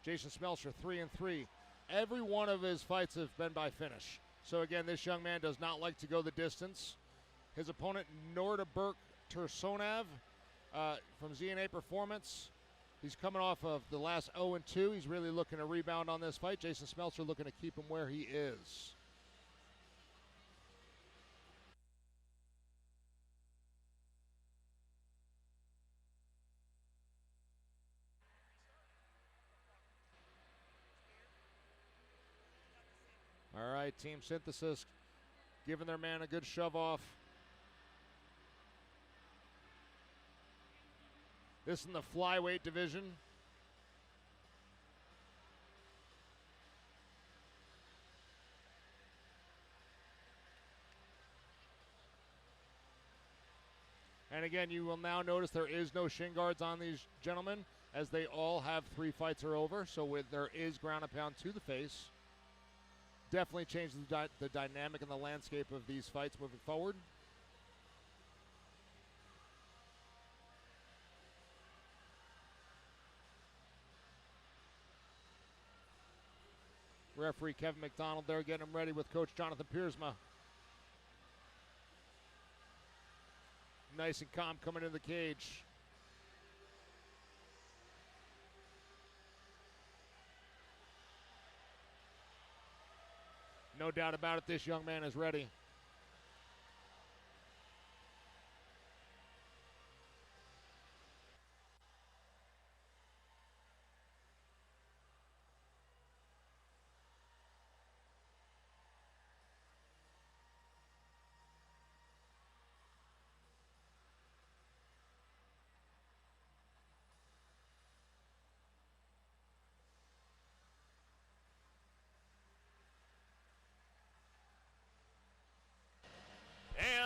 Jason Schmelzer 3-3. Every one of his fights have been by finish. So again, this young man does not like to go the distance. His opponent, Nodirbek Tursunov from ZNA Performance. He's coming off of the last 0-2. He's really looking to rebound on this fight. Jason Schmelzer looking to keep him where he is. All right, Team Synthesis giving their man a good shove off. This in the flyweight division. And again, you will now notice there is no shin guards on these gentlemen, as they all have 3 fights or over. So there is ground and pound to the face. Definitely changes the dynamic and the landscape of these fights moving forward. Referee Kevin McDonald there getting him ready with Coach Jonathan Piersma. Nice and calm coming into the cage. No doubt about it, this young man is ready.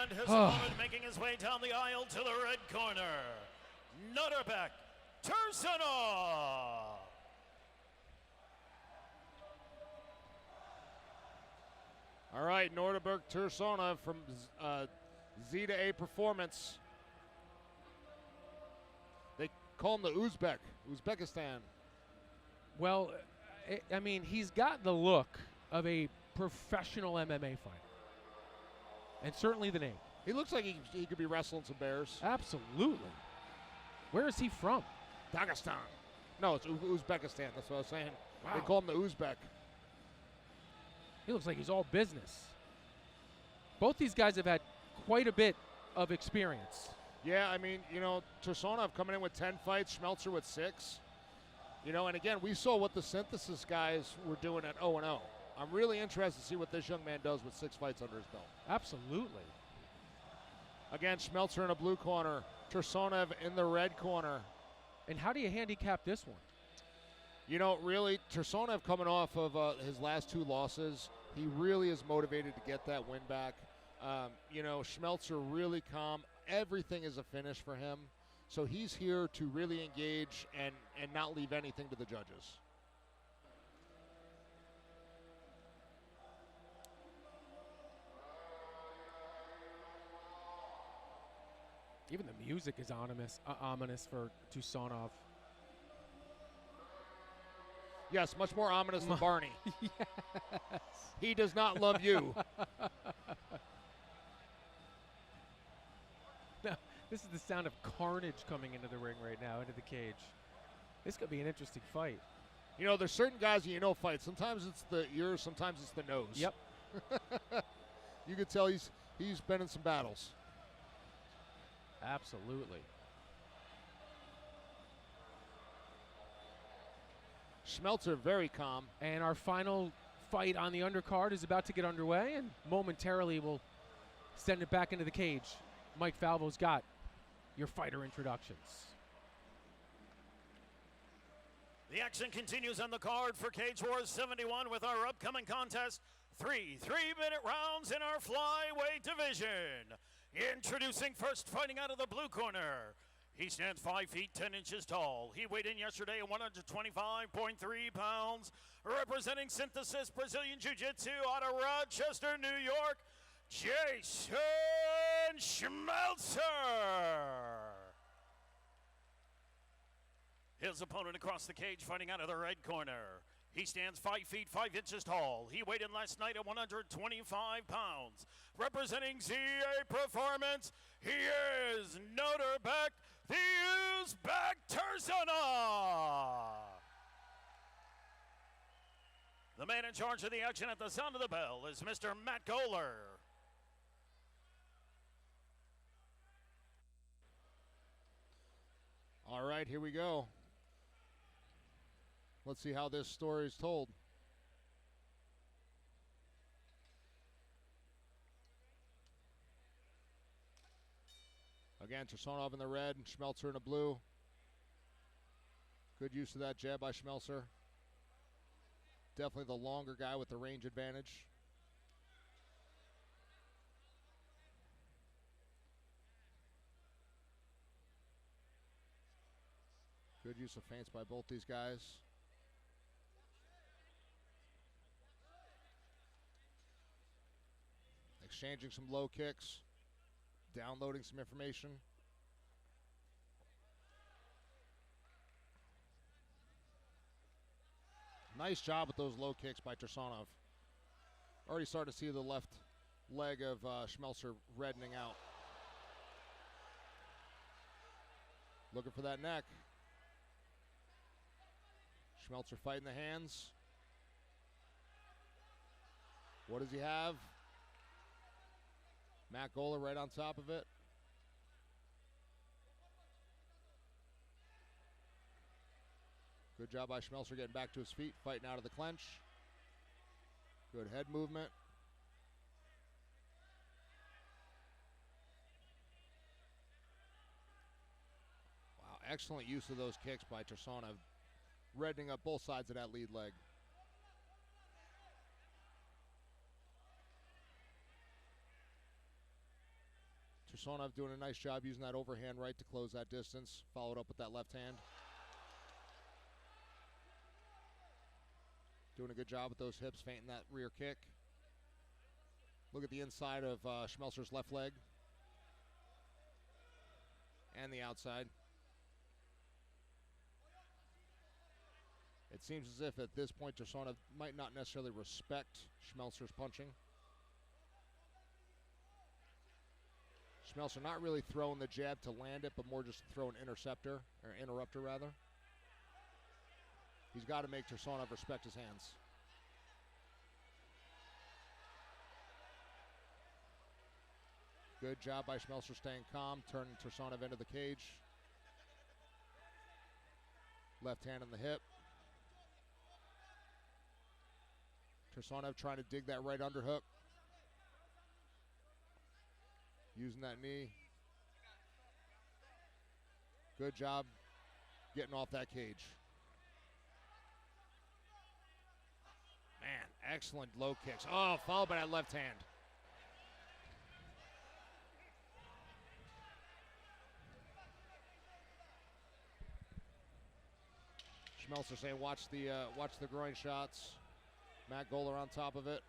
And his opponent making his way down the aisle to the red corner, Nodirbek Tursunov. All right, Nodirbek Tursunov from Z to A Performance. They call him the Uzbekistan. Well, I mean, he's got the look of a professional MMA fighter. And certainly the name. He looks like he could be wrestling some bears. Absolutely. Where is he from? Dagestan. No, it's Uzbekistan. That's what I was saying. Wow. They call him the Uzbek. He looks like he's all business. Both these guys have had quite a bit of experience. Yeah, I mean, you know, Tursunov coming in with 10 fights, Schmelzer with 6. You know, and again, we saw what the Synthesis guys were doing at 0-0. I'm really interested to see what this young man does with 6 fights under his belt. Absolutely. Again, Schmelzer in a blue corner, Tursunov in the red corner. And how do you handicap this one? You know, really, Tursunov coming off of his last 2 losses, he really is motivated to get that win back. You know, Schmelzer really calm. Everything is a finish for him. So he's here to really engage and not leave anything to the judges. Even the music is ominous for Tursunov. Yes, much more ominous than Barney. Yes. He does not love you. No, this is the sound of carnage coming into the ring right now, into the cage. This could be an interesting fight. You know, there's certain guys that you know fight. Sometimes it's the ears, sometimes it's the nose. Yep. You could tell he's been in some battles. Absolutely. Schmelzer very calm. And our final fight on the undercard is about to get underway, and momentarily we'll send it back into the cage. Mike Falvo's got your fighter introductions. The action continues on the card for Cage Wars 71 with our upcoming contest. 3 3-minute rounds in our flyweight division. Introducing first, fighting out of the blue corner. He stands 5 feet 10 inches tall. He weighed in yesterday at 125.3 pounds. Representing Synthesis Brazilian Jiu-Jitsu out of Rochester, New York, Jason Schmelzer. His opponent across the cage fighting out of the red corner. He stands 5 feet 5 inches tall. He weighed in last night at 125 pounds. Representing ZA Performance, he is Nodirbek, the Uzbek Tursunov. The man in charge of the action at the sound of the bell is Mr. Matt Goller. All right, here we go. Let's see how this story is told. Again, Tursunov in the red and Schmelzer in the blue. Good use of that jab by Schmelzer. Definitely the longer guy with the range advantage. Good use of feints by both these guys. Exchanging some low kicks, downloading some information. Nice job with those low kicks by Tursunov. Already starting to see the left leg of Schmelzer reddening out. Looking for that neck. Schmelzer fighting the hands. What does he have? Matt Goller right on top of it. Good job by Schmelzer getting back to his feet, fighting out of the clinch. Good head movement. Wow, excellent use of those kicks by Tursunov, reddening up both sides of that lead leg. Tursunov doing a nice job using that overhand right to close that distance, followed up with that left hand. Doing a good job with those hips, feinting that rear kick. Look at the inside of Schmelzer's left leg. And the outside. It seems as if at this point Tursunov might not necessarily respect Schmelzer's punching. Schmelzer not really throwing the jab to land it, but more just throw an interceptor, or interrupter rather. He's got to make Tursunov respect his hands. Good job by Schmelzer staying calm, turning Tursunov into the cage. Left hand on the hip. Tursunov trying to dig that right underhook. Using that knee. Good job getting off that cage. Man, excellent low kicks. Oh, followed by that left hand. Schmelzer saying, watch the groin shots. Matt Goller on top of it.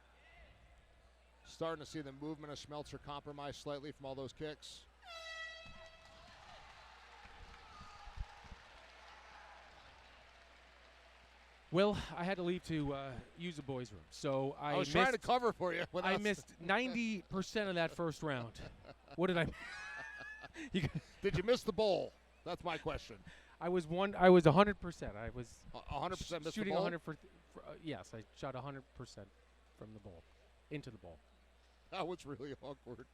Starting to see the movement of Schmelzer compromised slightly from all those kicks. Will, I had to leave to use the boys' room, so I was trying to cover for you. I missed 90% of that first round. What did I? Did you miss the bowl? That's my question. I was 100%. I was 100% missed shooting the bowl? 100 for. Yes, I shot 100% from the bowl, into the bowl. That was really awkward.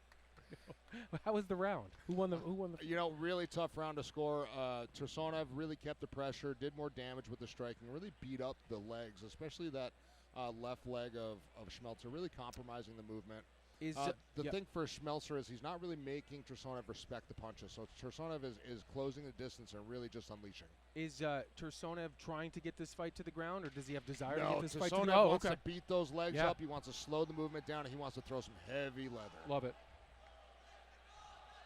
How was the round? Who won the? You know, really tough round to score. Tursunov really kept the pressure, did more damage with the striking, really beat up the legs, especially that left leg of Schmelzer, really compromising the movement. The thing for Schmelzer is he's not really making Tursunov respect the punches. So Tursunov is closing the distance and really just unleashing. Is Tursunov trying to get this fight to the ground, or does he have desire to No, get this fight to Tursunov the ground? wants to beat those legs up. He wants to slow the movement down, and he wants to throw some heavy leather. Love it.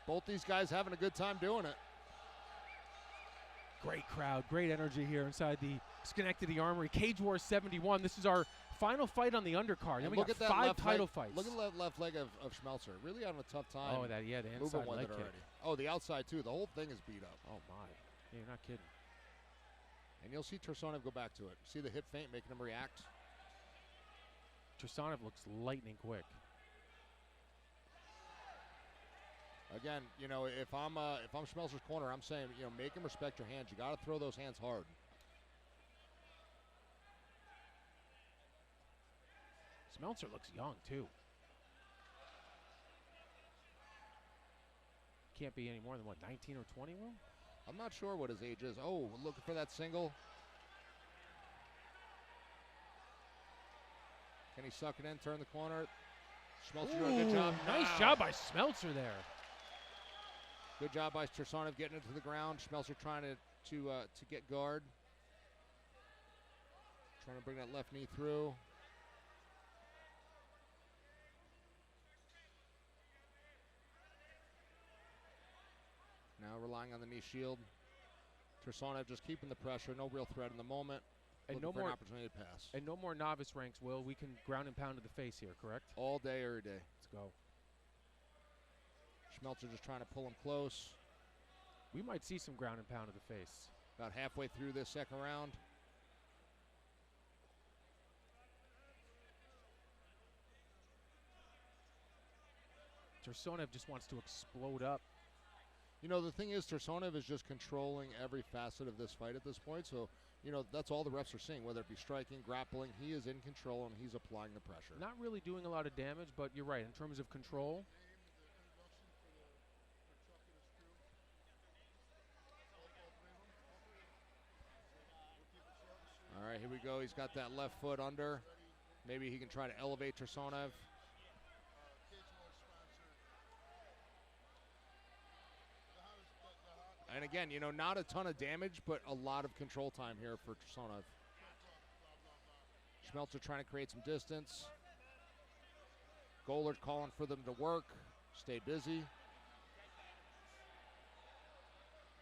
Both these guys having a good time doing it. Great crowd, great energy here inside the Schenectady Armory. Cage Wars 71. This is our final fight on the undercard. Then we got 5 title fights. Look at the left leg of Schmelzer. Really having a tough time. Oh, the inside leg kick. Oh, the outside too. The whole thing is beat up. Oh my, yeah, you're not kidding. And you'll see Tursunov go back to it. See the hip feint making him react? Tursunov looks lightning quick. Again, you know, if I'm Schmelzer's corner, I'm saying, you know, make him respect your hands. You got to throw those hands hard. Schmelzer looks young, too. Can't be any more than, what, 19 or 20, Will? I'm not sure what his age is. Oh, looking for that single. Can he suck it in, turn the corner? Schmelzer doing a good job. Nice job by Schmelzer there. Good job by Tursunov getting into the ground. Schmelzer trying to get guard. Trying to bring that left knee through. Now relying on the knee shield. Tursunov just keeping the pressure. No real threat in the moment. And no more an opportunity to pass. And no more novice ranks, Will. We can ground and pound to the face here, correct? All day, every day. Let's go. Schmelzer just trying to pull him close. We might see some ground and pound to the face. About halfway through this second round. Tursunov just wants to explode up. You know, the thing is, Tursunov is just controlling every facet of this fight at this point. So, you know, that's all the refs are seeing, whether it be striking, grappling. He is in control, and he's applying the pressure. Not really doing a lot of damage, but you're right. In terms of control, all right, here we go. He's got that left foot under. Maybe he can try to elevate Tursunov. And again, you know, not a ton of damage, but a lot of control time here for Tursunov. Schmelzer trying to create some distance. Gollert calling for them to work, stay busy.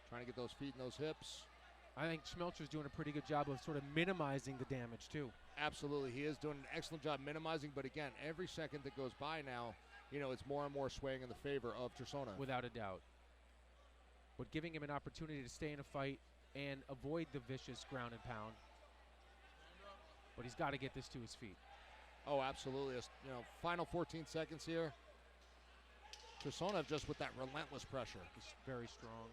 Trying to get those feet and those hips. I think Schmelzer's doing a pretty good job of sort of minimizing the damage, too. Absolutely. He is doing an excellent job minimizing, but again, every second that goes by now, you know, it's more and more swaying in the favor of Tursunov. Without a doubt. But giving him an opportunity to stay in a fight and avoid the vicious ground and pound. But he's got to get this to his feet. Oh, absolutely. You know, final 14 seconds here. Tursunov just with that relentless pressure. He's very strong.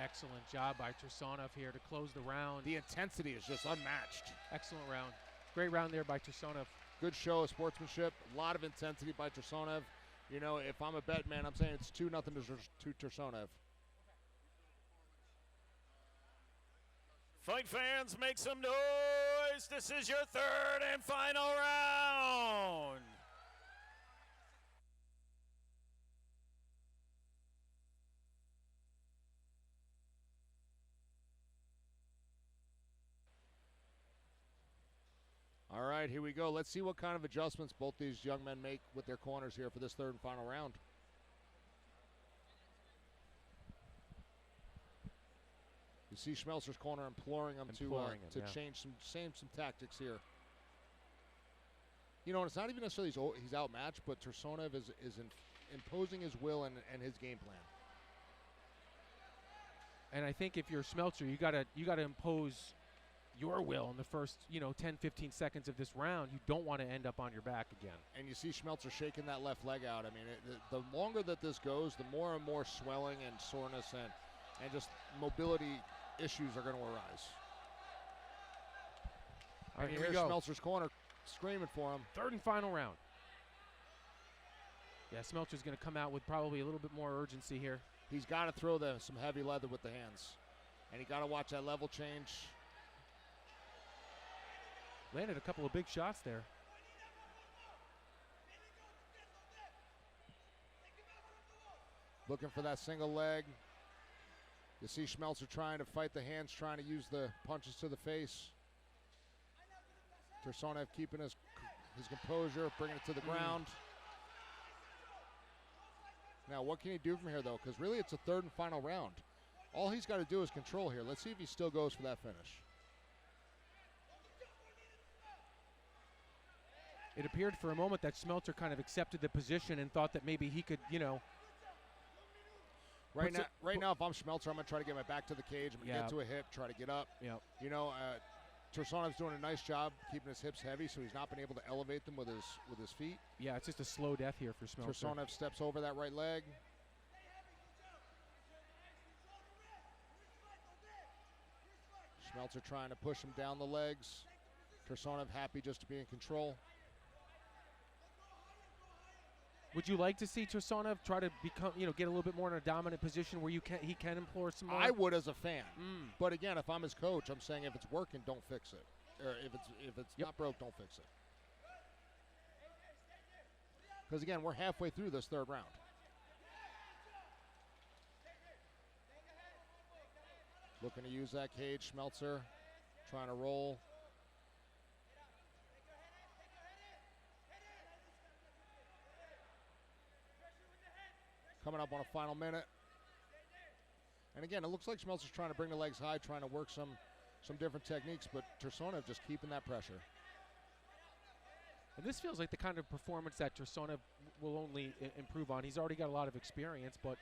Excellent job by Tursunov here to close the round. The intensity is just unmatched. Excellent round. Great round there by Tursunov. Good show of sportsmanship. A lot of intensity by Tursunov. You know, if I'm a bet man, I'm saying it's 2-0 to Tursunov. Fight fans, make some noise. This is your third and final round. All right, here we go. Let's see what kind of adjustments both these young men make with their corners here for this third and final round. You see Schmelzer's corner imploring him to change some tactics here. You know, and it's not even necessarily he's outmatched, but Tursunov is imposing his will and his game plan. And I think if you're Schmelzer, you gotta impose your will in the first, 10, 15 seconds of this round. You don't want to end up on your back again. And you see Schmelzer shaking that left leg out. I mean, the longer that this goes, the more and more swelling and soreness and just mobility issues are going to arise. All right, and here we go. Schmelzer's corner screaming for him. Third and final round. Yeah, Schmelzer's going to come out with probably a little bit more urgency here. He's got to throw some heavy leather with the hands. And he got to watch that level change. Landed a couple of big shots there. Looking for that single leg. You see Schmelzer trying to fight the hands, trying to use the punches to the face. Tursunov keeping his composure, bringing it to the ground. Now, what can he do from here, though? Because really, it's a third and final round. All he's got to do is control here. Let's see if he still goes for that finish. It appeared for a moment that Schmelzer kind of accepted the position and thought that maybe he could, Right now, if I'm Schmelzer, I'm going to try to get my back to the cage. I'm going to get to a hip, try to get up. Yep. You know, Tursunov's doing a nice job keeping his hips heavy, so he's not been able to elevate them with his feet. Yeah, it's just a slow death here for Schmelzer. Tursunov steps over that right leg. Schmelzer trying to push him down the legs. Tursunov happy just to be in control. Would you like to see Tursunov try to become, get a little bit more in a dominant position where he can implore some more? I would as a fan. But again, if I'm his coach, I'm saying if it's working, don't fix it. Or if it's not broke, don't fix it. Because again, we're halfway through this third round. Looking to use that cage, Schmelzer trying to roll. Coming up on a final minute. And again, it looks like Schmelzer's trying to bring the legs high, trying to work some different techniques, but Tursunov just keeping that pressure. And this feels like the kind of performance that Tursunov will only improve on. He's already got a lot of experience, but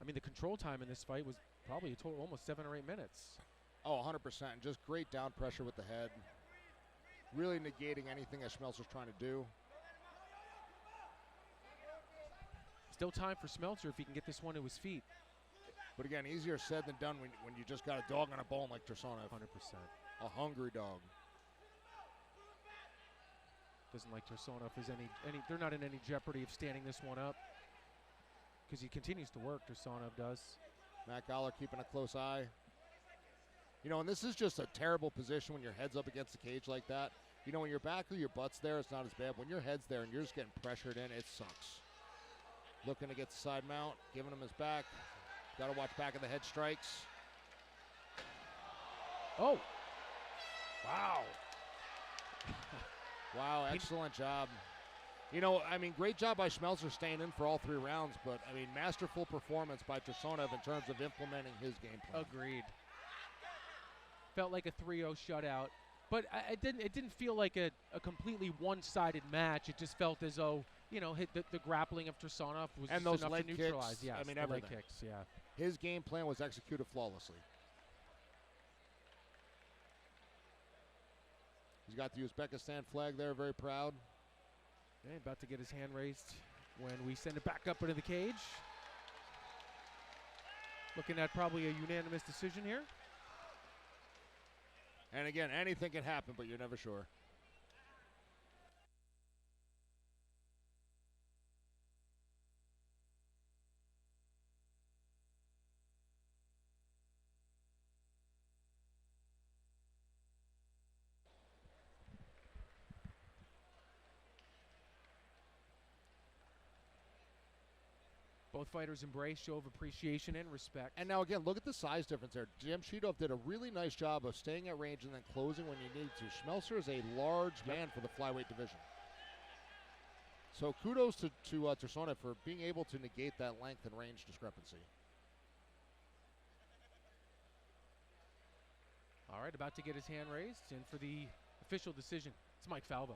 I mean, the control time in this fight was probably a total almost 7 or 8 minutes. Oh, 100%. Just great down pressure with the head. Really negating anything that Schmelzer's trying to do. Still time for Schmelzer if he can get this one to his feet. But again, easier said than done when you just got a dog on a bone like Tursunov. 100%. A hungry dog. Doesn't like Tursunov is any. They're not in any jeopardy of standing this one up because he continues to work. Tursunov does. Matt Goller keeping a close eye. You know, and this is just a terrible position when your head's up against the cage like that. You know, when your back or your butt's there, it's not as bad. When your head's there and you're just getting pressured in, it sucks. Looking to get the side mount, giving him his back. Got to watch back of the head strikes. Oh. Wow. Wow, excellent job. You know, I mean, great job by Schmelzer staying in for all 3 rounds, but, I mean, masterful performance by Tursunov in terms of implementing his game plan. Agreed. Felt like a 3-0 shutout, but it didn't feel like a completely one-sided match. It just felt as though, hit the grappling of Tursunov was and just those enough leg to neutralize. kicks, Yes, I mean, the everything. leg kicks, yeah. His game plan was executed flawlessly. He's got the Uzbekistan flag there, very proud. Okay, about to get his hand raised when we send it back up into the cage. Looking at probably a unanimous decision here. And again, anything can happen, but you're never sure. Both fighters embrace, show of appreciation and respect. And now again, look at the size difference there. Jamshidov did a really nice job of staying at range and then closing when you need to. Schmelzer is a large man for the flyweight division. So kudos to Tursunov for being able to negate that length and range discrepancy. All right, about to get his hand raised, and for the official decision, it's Mike Falvo.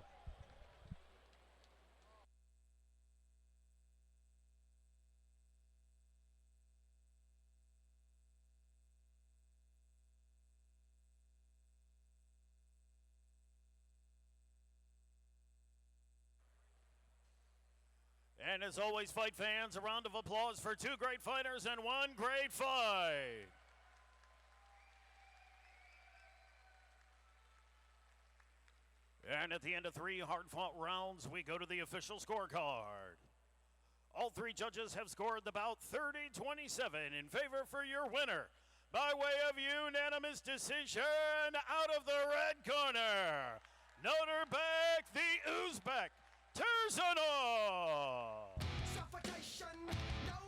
And as always, fight fans, a round of applause for 2 great fighters and 1 great fight. And at the end of 3 hard-fought rounds, we go to the official scorecard. All 3 judges have scored the bout 30-27 in favor for your winner. By way of unanimous decision, out of the red corner, Nodirbek, the Uzbek, Tursunov. Suffocation, no